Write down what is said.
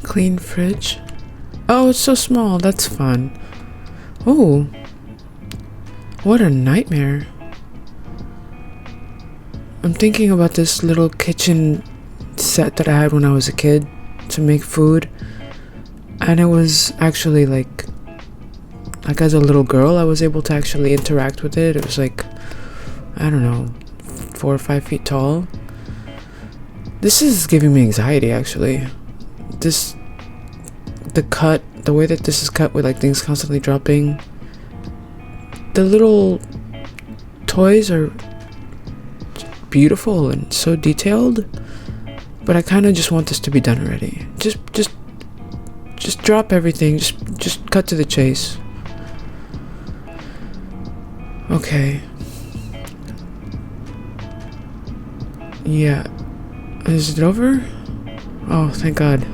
Clean fridge. Oh, it's so small. That's fun. Oh, what a nightmare. I'm thinking about this little kitchen set that I had when I was a kid to make food. And it was actually like as a little girl, I was able to actually interact with it. It was like, I don't know, 4 or 5 feet tall. This is giving me anxiety, actually. The way that this is cut with like things constantly dropping. The little toys are beautiful and so detailed, but I kind of just want this to be done already. Just drop everything. Just cut to the chase. Okay. Yeah. Is it over? Oh, thank God.